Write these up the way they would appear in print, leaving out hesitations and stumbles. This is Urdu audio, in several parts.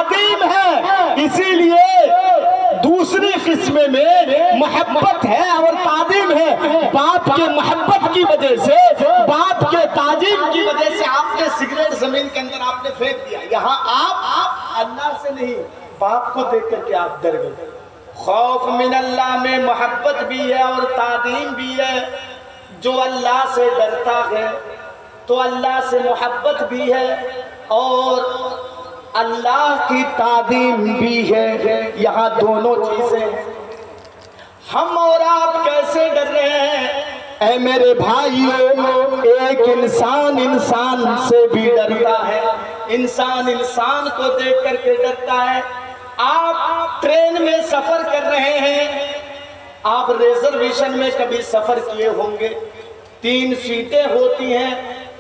تعظیم ہے، اسی لیے دوسری قسم میں محبت ہے اور تعظیم ہے۔ باپ کے محبت کی وجہ سے، باپ کے تعظیم کی وجہ سے آپ نے سگریٹ زمین کے اندر آپ نے پھینک دیا۔ یہاں آپ اللہ سے نہیں، باپ کو دیکھ کر کے آپ ڈر گئے۔ خوف من اللہ میں محبت بھی ہے اور تعظیم بھی ہے۔ جو اللہ سے ڈرتا ہے تو اللہ سے محبت بھی ہے اور اللہ کی تعظیم بھی ہے۔ یہاں دونوں چیزیں ہیں۔ ہم اور آپ کیسے ڈر رہے ہیں؟ اے میرے بھائیو، ایک انسان سے بھی ڈرتا ہے، انسان کو دیکھ کر کے ڈرتا ہے۔ آپ ٹرین میں سفر کر رہے ہیں، آپ ریزرویشن میں کبھی سفر کیے ہوں گے۔ 3 سیٹیں ہوتی ہیں،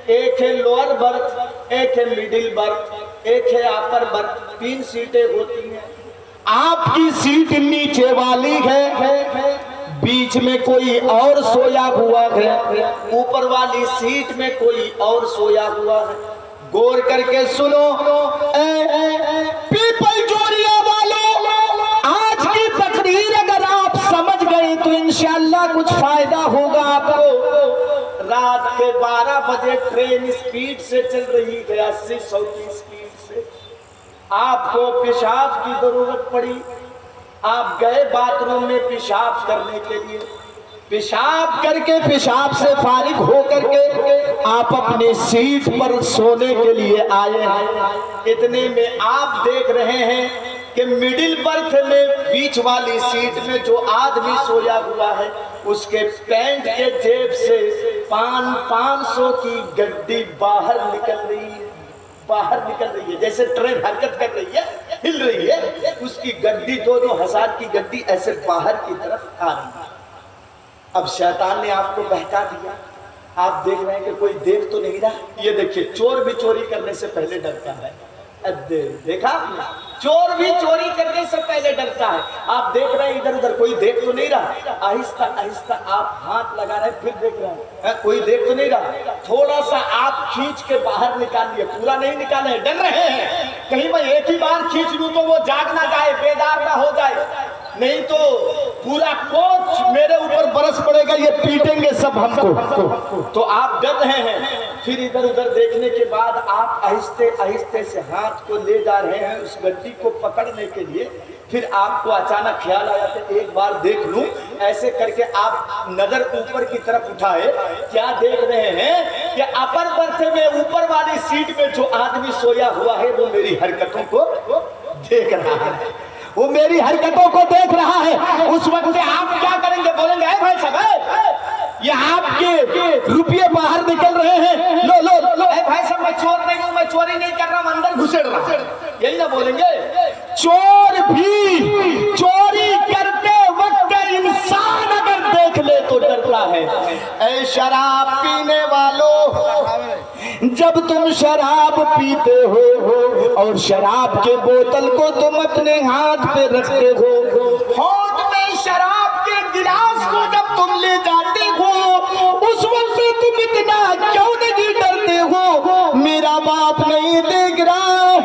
ایک ہے لوئر برتھ، ایک ہے مڈل برتھ، ایک ہے اپر برتھ، 3 سیٹیں ہوتی ہیں۔ آپ کی سیٹ نیچے والی ہے، بیچ میں کوئی اور سویا ہوا ہے، اوپر والی سیٹ میں کوئی اور سویا ہوا ہے۔ غور کر کے سنو پیپل جوریا والوں، آج کی تقریر اگر آپ سمجھ گئے تو انشاءاللہ کچھ فائدہ ہوگا آپ کو۔ رات کے 12 بجے ٹرین اسپیڈ سے چل رہی ہے، 80-100 کی اسپیڈ سے۔ آپ کو پیشاب کی ضرورت پڑی، آپ گئے باتھ روم میں پیشاب کرنے کے لیے، پیشاب کر کے پیشاب سے فارغ ہو کر کے آپ اپنی سیٹ پر سونے کے لیے آئے ہیں۔ اتنے میں آپ دیکھ رہے ہیں کہ مڈل برتھ میں بیچ والی سیٹ میں جو آدمی سویا ہوا ہے اس کے پینٹ کے جیب سے 500 کی گڈی باہر نکل رہی ہے، جیسے ٹرین حرکت کر رہی ہے، ہل رہی ہے، اس کی گڈی 2,000 کی گڈی ایسے باہر کی طرف آ رہی ہے۔ اب شیطان نے آپ کو بہکا دیا، آپ دیکھ رہے ہیں کہ کوئی دیکھ تو نہیں رہا۔ یہ دیکھیے، چور بھی چوری کرنے سے پہلے ڈرتا ہے۔ دیکھا آپ نے؟ چور بھی چوری کرنے سے پہلے ڈرتا ہے۔ آپ دیکھ رہے ہیں ادھر ادھر، کوئی دیکھ تو نہیں رہا، آہستہ آہستہ آپ ہاتھ لگا رہے ہیں، پھر دیکھ رہے ہیں کوئی دیکھ تو نہیں رہا، تھوڑا سا آپ کھینچ کے باہر نکال لیے، پورا نہیں نکالے، ڈر رہے ہیں کہیں میں ایک ہی بار کھینچ لوں تو وہ جاگ نہ جائے، بیدار نہ ہو جائے، نہیں تو پورا کوچ میرے اوپر برس پڑے گا، یہ پیٹیں گے سب ہم کو۔ تو آپ ڈر رہے ہیں، پھر ادھر ادھر دیکھنے کے بعد آپ آہستے آہستے سے ہاتھ کو لے جا رہے ہیں اس گڈی کو پکڑنے کے لیے۔ پھر آپ کو اچانک خیال آیا کہ ایک بار دیکھ لوں، ایسے کر کے آپ نظر اوپر کی طرف اٹھائے، کیا دیکھ رہے ہیں کہ اپر برتھ میں اوپر والی سیٹ میں جو آدمی سویا ہوا ہے وہ میری حرکتوں کو دیکھ رہا ہے، وہ میری حرکتوں کو دیکھ رہا ہے۔ اس وقت آپ کیا کریں گے؟ بولیں گے اے بھائی صاحب، یہ آپ کے روپیے باہر نکل رہے ہیں، لو لو لو، اے بھائی صاحب میں چور نہیں ہوں، میں چوری نہیں کر رہا، میں اندر گھسڑ رہا، یہی نہ بولیں گے؟ چور بھی چوری کرتے وقت انسان اگر دیکھ لے تو ڈرتا ہے۔ اے شراب پینے والوں، جب تم شراب پیتے ہو اور شراب کے بوتل کو تم اپنے ہاتھ پہ رکھتے ہو، ہاتھ میں شراب کے گلاس کو جب تم لے جاتے ہو، اس وقت تم اتنا کیوں نہیں ڈرتے ہو؟ میرا باپ نہیں دیکھ رہا،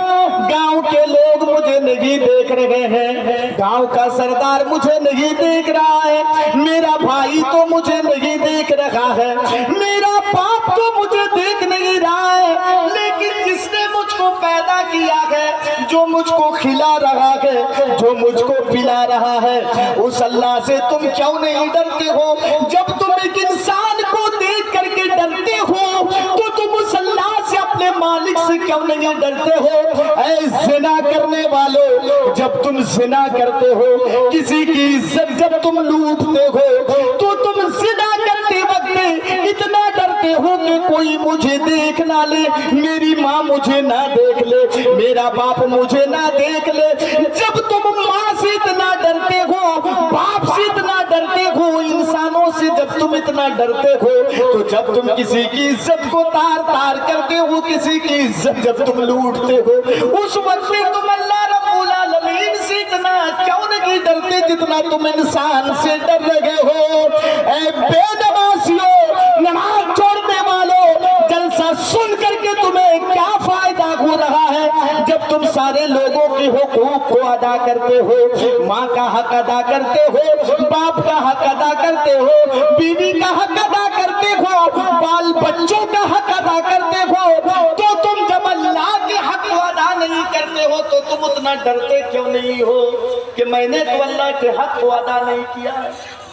گاؤں کے لوگ مجھے نہیں دیکھ رہے ہیں، گاؤں کا سردار مجھے نہیں دیکھ رہا ہے، میرا بھائی تو مجھے نہیں دیکھ رہا ہے، میرا باپ تو مجھے دیکھ نہیں رہا ہے، لیکن جس نے مجھ کو پیدا کیا ہے، جو مجھ کو کھلا رہا ہے، جو مجھ کو پلا رہا ہے، اس اللہ سے تم کیوں نہیں ڈرتے ہو؟ جب تم ایک انسان کو دیکھ کر کے ڈرتے ہو تو تم اس اللہ سے، اپنے مالک سے کیوں نہیں ڈرتے ہو؟ اے زنا کرنے والوں، جب تم زنا کرتے ہو، کسی کی عزت جب تم لوٹتے ہو تو تم زنا کرتے وقت اتنا ڈرتے ہو کہ کوئی مجھے دیکھ نہ لے، میری ماں مجھے نہ دیکھ لے، میرا باپ مجھے نہ دیکھ لے۔ جب تم ماں سے اتنا ڈرتے ہو، باپ سے اتنا ڈرتے ہو، انسانوں سے جب تم اتنا ڈرتے ہو، تو جب تم کسی کی عزت کو تار تار کرتے ہو، کسی کی عزت جب تم لوٹتے ہو، اس وقت تم اللہ رب العالمین سے اتنا کیوں نہیں ڈرتے جتنا تم انسان سے ڈر رہے ہو؟ اے بے نمازیوں، نماز چھوڑنے والوں، جلسہ سن کر کے تمہیں کیا فائدہ ہو رہا ہے؟ جب تم سارے لوگوں کے حقوق کو ادا کرتے ہو، ماں کا حق ادا کرتے ہو، باپ کا حق ادا کرتے ہو، بیوی کا حق ادا کرتے ہو، بال بچوں کا حق ادا کرتے ہو، تو تم جب اللہ کے حق کو ادا نہیں کرتے ہو تو تم اتنا ڈرتے کیوں نہیں ہو کہ میں نے تو اللہ کے حق کو ادا نہیں کیا؟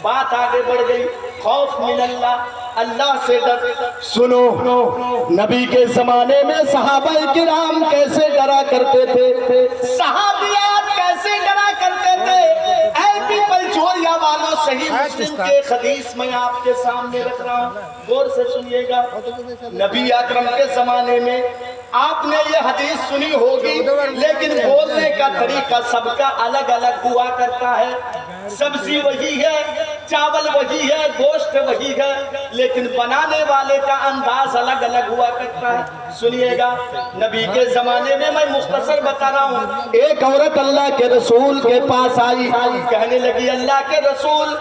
بات آگے بڑھ گئی، خوف من اللہ، اللہ سے ڈر۔ سنو نبی کے زمانے میں صحابہ کرام کیسے ڈرا کرتے تھے، صحابیات کیسے ڈرا کرتے تھے۔ اے پیپل چوریا والوں، صحیح مسلم کے حدیث میں آپ کے سامنے رکھ رہا ہوں، غور سے سنیے گا۔ نبی اکرم کے زمانے میں آپ نے یہ حدیث سنی ہوگی، لیکن بولنے کا طریقہ سب کا الگ الگ ہوا کرتا ہے۔ سبزی وہی ہے، چاول وہی ہے، گوشت وہی ہے، لیکن بنانے والے کا انداز الگ الگ ہوا کرتا ہے۔ سنیے گا، نبی کے زمانے میں میں مختصر بتا رہا ہوں، ایک عورت اللہ کے رسول کے پاس آئی، کہنے لگی اللہ کے رسول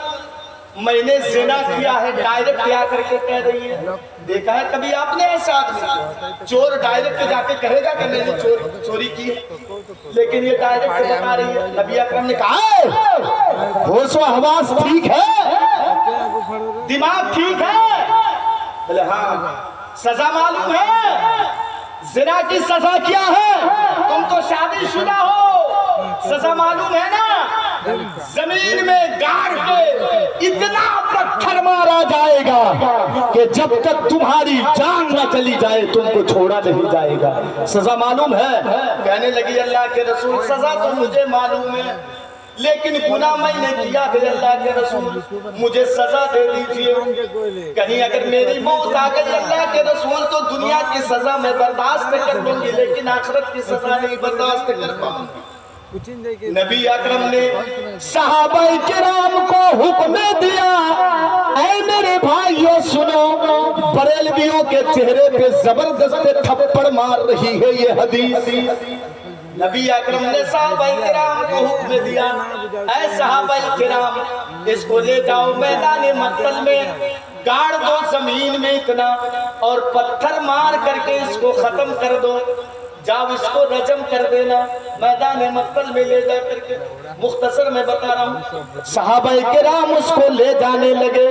میں نے زنا کیا ہے۔ ڈائریکٹ آ کر کے کہہ رہی ہے، دیکھا ہے کبھی آپ نے ایسا آدمی؟ چور ڈائریکٹ جا کے کہے گا کہ میں نے چوری کی ہے، لیکن یہ ڈائریکٹ بتا رہی ہے۔ نبی اکرم نے کہا ہوش و حواس ٹھیک ہے، دماغ ٹھیک ہے؟ بولے ہاں۔ سزا معلوم ہے؟ زنا کی سزا کیا ہے؟ تم تو شادی شدہ ہو، سزا معلوم ہے نا؟ زمین میں گاڑ کے اتنا پتھر مارا جائے گا کہ جب تک تمہاری جان نہ چلی جائے تم کو چھوڑا نہیں جائے گا۔ سزا معلوم ہے؟ کہنے لگی اللہ کے رسول سزا تو مجھے معلوم ہے، لیکن گناہ میں نے کیا ہے اللہ کے رسول، مجھے سزا دے دیجئے۔ کہیں اگر میری موت آ گئی اللہ کے رسول تو دنیا کی سزا میں برداشت کر لوں گی، لیکن آخرت کی سزا نہیں برداشت کر پاؤں گی۔ نبی اکرم نے صحابہ کرام کو حکم دیا، اے میرے بھائیو سنو، بریلویوں کے چہرے پہ زبردست تھپڑ مار رہی ہے یہ حدیث۔ نبی اکرم نے صحابہ کرام کو حکم دیا، اے صحابہ کرام اس کو لے جاؤ میدان مقتل میں، گاڑ دو زمین میں اتنا اور پتھر مار کر کے اس کو ختم کر دو، جاؤ اس کو رجم کر دینا میدان مقتل میں لے جا کر کے۔ مختصر میں بتا رہا ہوں، صحابہ کرام اس کو لے جانے لگے،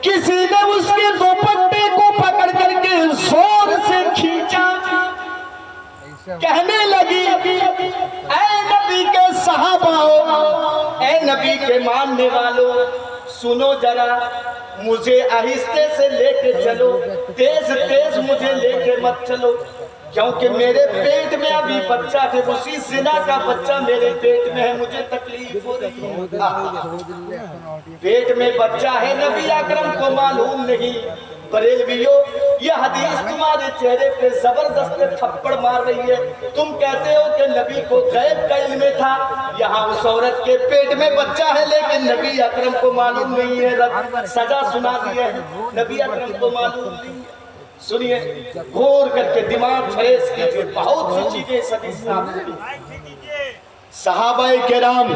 کسی نے اس کے دوپٹے کو پکڑ کر کے زور سے کھینچا، کہنے لگی اے نبی کے صحابہ، اے نبی کے ماننے والوں، سنو ذرا، مجھے آہستہ سے لے کے چلو، تیز تیز مجھے لے کے مت چلو، کیونکہ میرے پیٹ میں ابھی بچہ ہے، اسی زنا کا بچہ میرے پیٹ میں ہے، مجھے تکلیف ہو رہی ہے۔ پیٹ میں بچہ ہے، نبی اکرم کو معلوم نہیں۔ بریلویو، یہ حدیث تمہارے چہرے پہ زبردست تھپڑ مار رہی ہے۔ تم کہتے ہو کہ نبی کو غیب کا علم تھا، یہاں اس عورت کے پیٹ میں بچہ ہے لیکن نبی اکرم کو معلوم نہیں ہے، رب سزا سنا دی ہے، نبی اکرم کو معلوم نہیں ہے۔ سنیے، غور کر کے دماغ فریش کیجئے، بہت سی چیزیں اس حدیث میں آپ نے۔ صحابہ کرام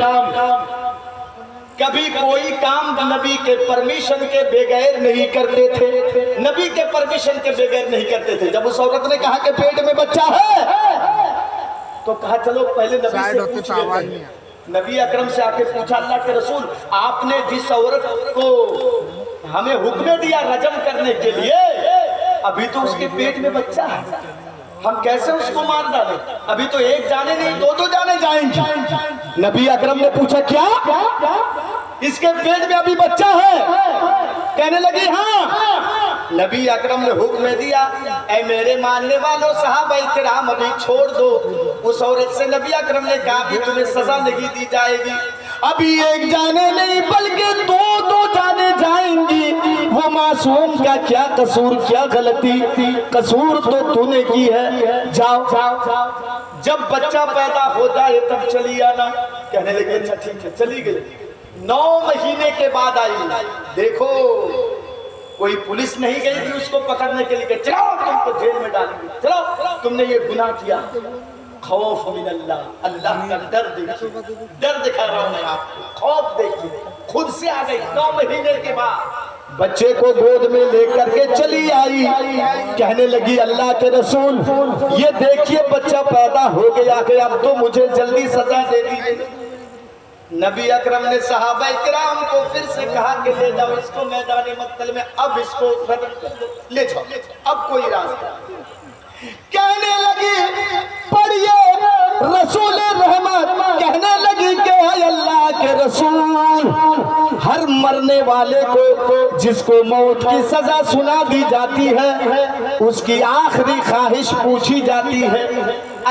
کبھی کوئی کام نبی کے پرمیشن کے بغیر نہیں کرتے تھے، نبی کے پرمیشن کے بغیر نہیں کرتے تھے۔ جب اس عورت نے کہا کہ پیٹ میں بچہ ہے تو کہا چلو پہلے نبی سے پوچھ لیتے ہیں۔ نبی اکرم سے آ کے پوچھا اللہ کے رسول، آپ نے جس عورت کو ہمیں حکم دیا رجم کرنے کے لیے، ابھی تو اس کے پیٹ میں بچہ ہے، ہم کیسے اس کو مار ڈالیں؟ ابھی تو ایک جانے نہیں دو جانے جائیں گے۔ نبی اکرم نے پوچھا کیا اس کے پیٹ میں ابھی بچہ ہے؟ کہنے لگی ہاں۔ نبی اکرم نے حکم دیا، اے میرے ماننے والوں صحابہ کرام ابھی چھوڑ دو اس عورت سے۔ نبی اکرم نے کہا ابھی تمہیں سزا نہیں دی جائے گی، ابھی ایک جانے نہیں بلکہ دو جانے جائیں گی۔ وہ معصوم کا کیا قصور، کیا غلطی تھی، قصور تو نے کی ہے، جاؤ۔ جب بچہ پیدا ہو جائے تب چلی آنا۔ کہنے لگے اچھا ٹھیک ہے، چلی گئی۔ 9 مہینے کے بعد آئی، دیکھو کوئی پولیس نہیں گئی تھی اس کو پکڑنے کے لیے کہ چلو تم کو جیل میں ڈالیں گے، چلو تم نے یہ گناہ کیا۔ خوف من اللہ، اللہ کا ڈر دیکھیے، ڈر دکھا رہا ہوں میں آپ کو، خوف دیکھیے، خود سے آ گئی 9 مہینے کے بعد۔ بچے کو گود میں لے کر کے چلی آئی، کہنے لگی اللہ کے رسول یہ دیکھیے بچہ پیدا ہو گیا کہ اب تو مجھے جلدی سزا دے دی۔ نبی اکرم نے صحابہ اکرام کو پھر سے کہا کہ لے جاؤ اس کو میدان مقتل میں، اب اس کو لے جاؤ، اب کوئی راستہ۔ کہنے لگی پڑھیے رسول رحمت، کہنے لگی کہ اے اللہ کے رسول ہر مرنے والے کو جس کو موت کی سزا سنا دی جاتی ہے اس کی آخری خواہش پوچھی جاتی ہے،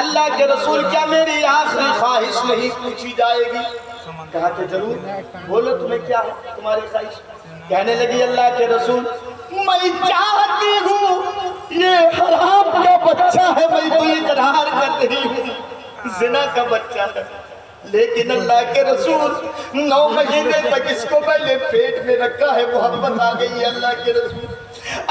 اللہ کے رسول کیا میری آخری خواہش نہیں پوچھی جائے گی؟ کہا کہ ضرور، بولو تمہیں کیا ہے تمہاری خواہش؟ کہنے لگی اللہ کے رسول میں چاہتی ہوں یہ حرام کا بچہ ہے، میں تو اقرار کر رہی ہوں زنا کا بچہ ہے، لیکن اللہ کے رسول 9 مہینے تک اس کو پہلے پیٹ میں رکھا ہے، محبت آ گئی اللہ کے رسول،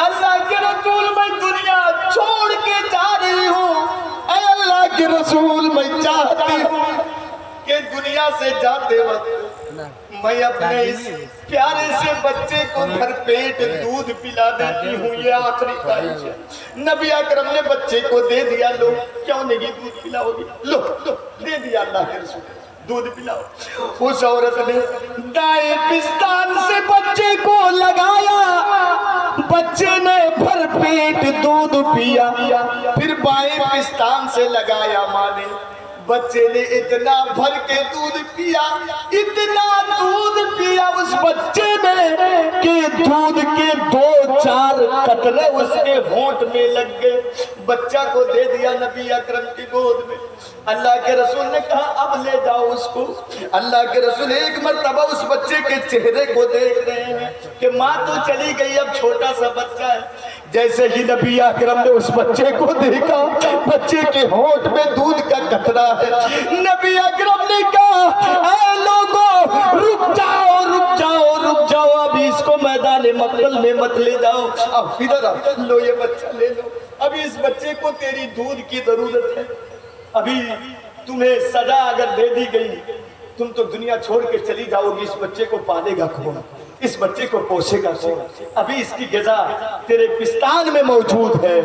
اللہ کے رسول میں دنیا چھوڑ کے جا رہی ہوں، اے اللہ کے رسول میں چاہتی ہوں کہ دنیا سے جاتے وقت میں اپنے اس پیارے سے بچے کو بھر پیٹ دودھ پلا دیتی ہوں، یہ آخری خواہش ہے۔ نبی اکرم نے بچے کو دے دیا، لو کیوں نہیں دودھ پلاؤ گی، لو دے دیا اللہ کے رسول، دودھ پلاؤ۔ اس عورت نے دائیں پستان سے بچے کو لگایا، بچے نے بھر پیٹ دودھ پیا، پھر بائیں پستان سے لگایا ماں نے، بچے نے اتنا بھر کے دودھ پیا، اتنا دودھ پیا اس بچے نے کہ دودھ کے 2-4 قطرے اس کے ہونٹ میں لگ گئے، بچہ کو دے دیا نبی اکرم کی گود میں۔ اللہ کے رسول نے کہا اب لے جاؤ اس کو۔ اللہ کے رسول ایک مرتبہ اس بچے کے چہرے کو دیکھ رہے ہیں کہ ماں تو چلی گئی، اب چھوٹا سا بچہ ہے۔ جیسے ہی نبی اکرم نے اس بچے کو دیکھا، بچے کے ہونٹ میں دودھ کا قطرہ ہے، نبی اکرم نے کہا اے لوگوں رک جاؤ رک جاؤ رک جاؤ، ابھی اس کو میدان مقتل میں مت لے جاؤ، اب ادھر آؤ، لو یہ بچہ لے لو، ابھی اس بچے کو تیری دودھ کی ضرورت ہے، ابھی تمہیں سزا اگر دے دی گئی تم تو دنیا چھوڑ کے چلی جاؤ گی، اس بچے کو پالے گا کون، اس بچے کو پوسے گا کون، ابھی اس کی غذا تیرے پستان میں موجود ہے،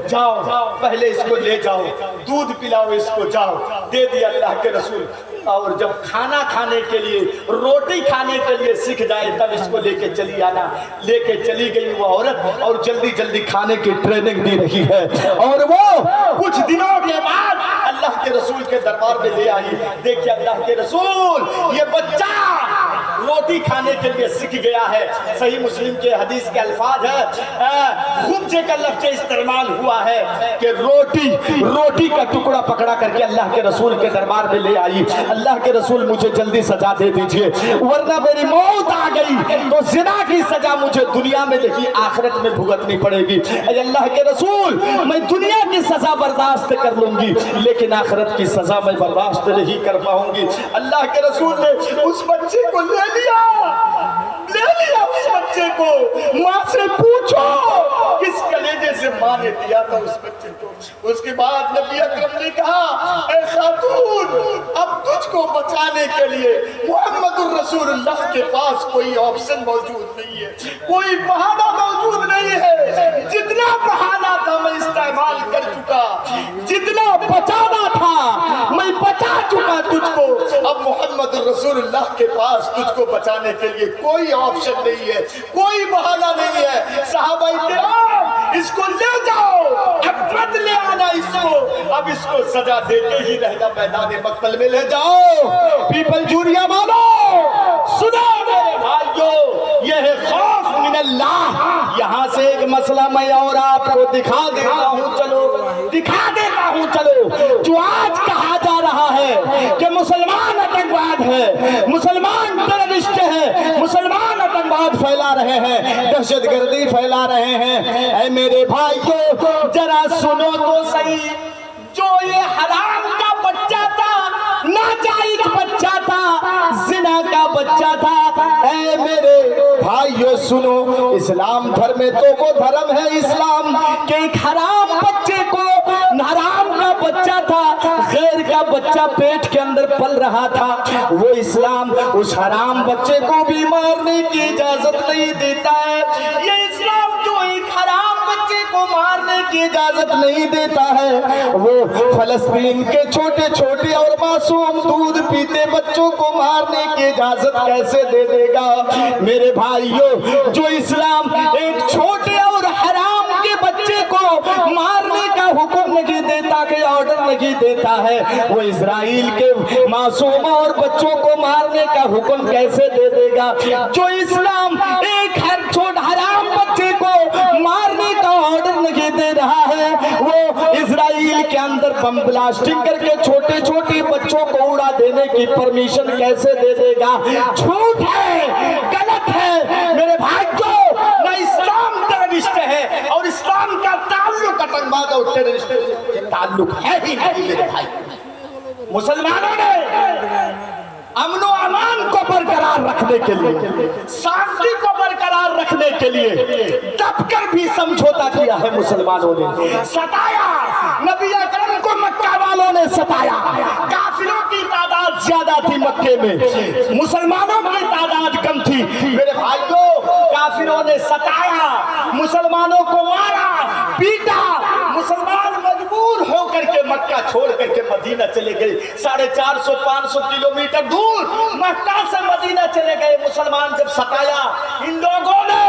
جاؤ پہلے اس کو لے جاؤ، دودھ پلاؤ اس کو، جاؤ۔ دے دیا اللہ کے رسول۔ اور جب کھانا کھانے کے لیے، روٹی کھانے کے لیے سیکھ جائے تب اس کو لے کے چلی آنا، لے کے چلی گئی وہ عورت، اور جلدی جلدی کھانے کی ٹریننگ دی رہی ہے، اور وہ کچھ دنوں کے بعد اللہ کے رسول کے دربار میں لے آئی۔ دیکھیے اللہ کے رسول یہ بچہ روٹی کھانے کے لیے سیکھ گیا ہے، صحیح مسلم کے حدیث کے الفاظ ہے، خبزے کا لفظ استعمال ہوا ہے کہ روٹی کا ٹکڑا پکڑا کر کے اللہ کے رسول کے دربار میں لے آئی، اللہ کے رسول مجھے جلدی سزا دے دیجئے ورنہ میری موت آ گئی تو زنا کی سزا مجھے دنیا میں نہیں آخرت میں بھگتنی پڑے گی۔ اے اللہ کے رسول میں دنیا کی سزا برداشت کر لوں گی لیکن آخرت کی سزا میں برداشت نہیں کر پاؤں گی۔ اللہ کے رسول نے اس بچے کو لے لیا اس بچے کو، ماں سے پوچھو کس کلیجے سے ماں نے دیا تھا اس بچے کو۔ اس کے بعد نبی اکرم نے کہا اے خاتون اب تجھ کو بچانے کے لیے محمد الرسول اللہ کے پاس کوئی آپشن موجود نہیں ہے، کوئی بہانہ موجود نہیں ہے، جتنا بہانہ تھا میں استعمال کر چکا، جتنا بچانا تھا میں بچا چکا تجھ کو، اب محمد الرسول اللہ کے پاس تجھ کو بچانے کے لیے کوئی آپشن نہیں ہے، کوئی بہانہ نہیں ہے۔ صحابہ کرام اس کو لے جاؤ، اب مت لے آنا اس کو، اب اس کو سزا دیتے ہی رہنا، میدان مقتل میں لے جاؤ۔ پیپل جوریا مانو سنو میرے بھائیو، یہ ہے خوف من اللہ۔ یہاں سے ایک مسئلہ میں اور آپ کو دکھا دیتا ہوں، چلو جو آج کہا جا رہا ہے کہ مسلمان آتنکواد ہے، مسلمان ٹیررسٹ ہے، مسلمان آتنکواد پھیلا رہے ہیں، دہشت گردی پھیلا رہے ہیں، اے میرے بھائیو ذرا سنو تو صحیح، جو یہ حرام کا بچہ تھا، ناجائز بچہ تھا، زنا کا بچہ تھا، اے میرے بھائیو سنو، اسلام دھرم میں تو وہ دھرم ہے اسلام کہ ایک حرام بچے کو، حرام کا بچہ تھا، غیر کا بچہ پیٹ کے اندر پل رہا تھا، وہ اسلام اس حرام بچے کو بھی مارنے کی اجازت نہیں دیتا ہے۔ یہ اسلام جو ایک حرام بچے کو مارنے کی اجازت نہیں دیتا ہے، وہ فلسطین کے چھوٹے چھوٹے اور معصوم دودھ پیتے بچوں کو مارنے کی اجازت کیسے دے دے گا؟ میرے بھائیوں، جو اسلام ایک چھوٹے اور حرام کے بچے کو مارنے کا حکم نہیں دیتا کہ آرڈر نہیں دیتا ہے، وہ اسرائیل کے معصوم اور بچوں کو مارنے کا حکم کیسے دے دے گا؟ جو اسلام ایک چھوٹا حرام بچے کو مارنے کا آرڈر نہیں دے رہا ہے، وہ اسرائیل کے اندر بم بلاسٹنگ کر کے چھوٹے چھوٹے بچوں کو اڑا دینے کی پرمیشن کیسے دے دے گا؟ جھوٹ ہے، غلط ہے میرے بھائیوں۔ نہ اسلام ٹیررسٹ ہے اور اسلام کا تعلق آتنکواد اور ٹیررسٹ سے تعلق ہے ہی نہیں میرے بھائی۔ مسلمانوں نے امن و امان کو برقرار رکھنے کے لیے، شانتی کو برقرار رکھنے کے لیے دب کر بھی سمجھوتا کیا ہے۔ مسلمانوں نے ستایا، نبی اکرم کو مکہ والوں نے ستایا، کافروں کی تعداد زیادہ تھی مکے میں، مسلمانوں کی تعداد کم تھی میرے بھائیوں۔ کافروں نے ستایا، مسلمانوں کو مارا، پیٹا، مسلمان مجبور ہو کر کے مکہ چھوڑ کر کے مدینہ چلے گئے۔ 450-500 کلومیٹر دور مکہ سے مدینہ چلے گئے۔ مسلمان جب ستایا، ان لوگوں نے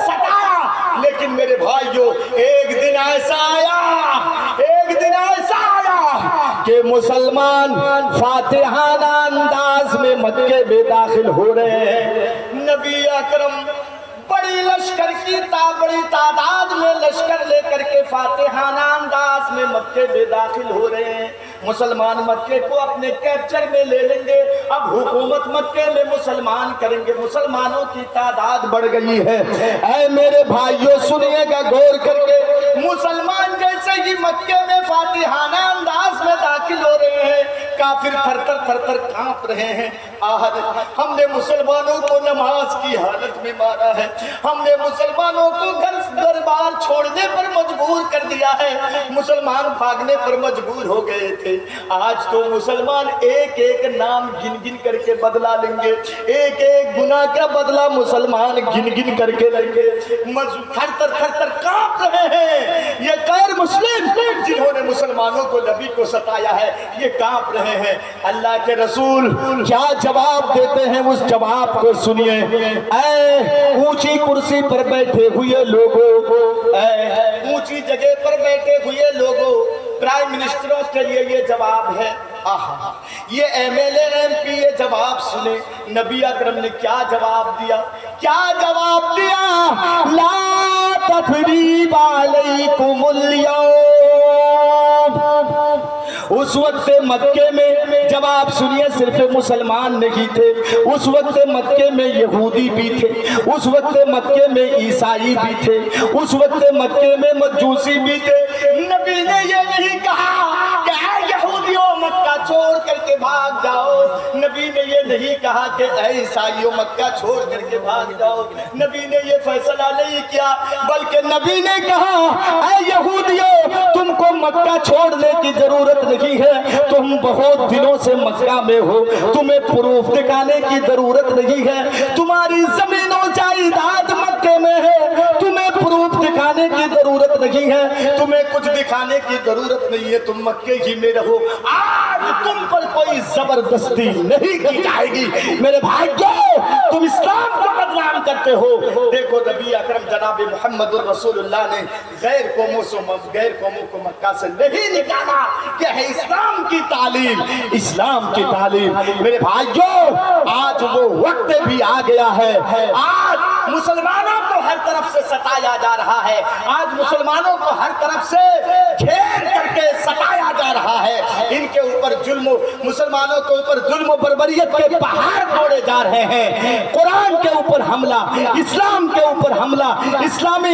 ستایا، لیکن میرے بھائیوں ایک دن ایسا آیا کہ مسلمان فاتحانہ انداز میں مکے میں داخل ہو رہے ہیں۔ نبی اکرم بڑی لشکر کی بڑی تعداد میں لشکر لے کر کے فاتحانہ انداز میں مکے میں داخل ہو رہے ہیں۔ مسلمان مکے کو اپنے کیپچر میں لے لیں گے، اب حکومت مکے میں مسلمان کریں گے، مسلمانوں کی تعداد بڑھ گئی ہے۔ اے میرے بھائیوں سنیے گا غور کر کے، مسلمان جیسے ہی مکے میں فاتحانہ انداز میں داخل ہو رہے ہیں، کافر تھر تھر کانپ رہے ہیں۔ ہم نے مسلمانوں کو نماز کی حالت میں مارا ہے، ہم نے مسلمانوں کو گھر بار چھوڑنے پر مجبور کر دیا ہے، مسلمان بھاگنے پر مجبور ہو گئے تھے۔ آج تو مسلمان ایک ایک نام گن گن کر کے بدلا لیں گے، ایک ایک گناہ کا بدلہ مسلمان گن گن کر کے لیں گے۔ تھر تھر کانپ رہے ہیں یہ غیر مسلم جنہوں نے مسلمانوں کو نبی کو ستایا ہے، یہ کانپ رہے ہیں۔ اللہ کے رسول کیا جواب دیتے ہیں، اس جواب کو سنیے۔ اے اونچی کرسی پر بیٹھے ہوئے لوگوں، اے اونچی جگہ پر بیٹھے ہوئے لوگوں، پرائم منسٹروں کے لیے یہ جواب ہے۔ یہ M L A M P یہ جواب سنے، نبی اکرم نے کیا جواب دیا؟ کیا جواب دیا؟ لا تثریب علیکم اليوم۔ اس وقت مکے میں جب آپ سنیے صرف مسلمان نہیں تھے، اس وقت مکے میں یہودی بھی تھے، اس وقت مکے میں عیسائی بھی تھے، اس وقت مکے میں مجوسی بھی تھے۔ نبی نے یہ نہیں کہا کہ اے یہودیوں مکہ چھوڑ کر کے بھاگ جاؤ، نبی نے یہ نہیں کہا کہ اے عیسائیوں مکہ چھوڑ کر کے بھاگ جاؤ، نبی نے یہ فیصلہ نہیں کیا، بلکہ نبی نے کہا اے یہودیوں تم کو مکہ چھوڑنے کی ضرورت نہیں ہے، تم بہت دنوں سے مکہ میں ہو، تمہیں پروف دکھانے کی ضرورت نہیں ہے، تمہاری زمین و جائیداد مکے میں ہے، تمہیں پروف دکھانے کی ضرورت نہیں ہے، تمہیں کچھ دکھانے کی ضرورت نہیں ہے، تم مکے ہی میں رہو۔ آج تم پر کوئی زبردستی نہیں کی جائے گی میرے بھائیوں، تم اسلام کو بدنام کرتے ہو۔ دیکھو نبی اکرم جناب محمد الرسول اللہ نے غیر قوموں کو مکہ سے نہیں نکالا، یہ ہے اسلام کی تعلیم، اسلام کی تعلیم میرے بھائیوں۔ آج وہ وقت بھی آ گیا ہے، آج مسلمانوں کو ہر طرف سے ستایا جا رہا ہے، آج مسلمانوں کو ہر طرف سے گھیر کر کے ستایا جا رہا ہے، ان کے اوپر مسلمانوں کے اوپر ظلم و بربریت کے پہاڑ توڑے جا رہے ہیں، قرآن کے اوپر حملہ، اسلام کے اوپر حملہ، اسلام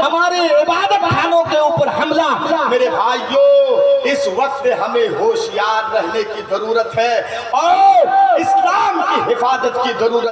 ہمارے عبادت خانوں کے اوپر حملہ۔ میرے بھائیوں اس وقت ہمیں ہوشیار رہنے کی ضرورت ہے اور اسلام کی حفاظت کی ضرورت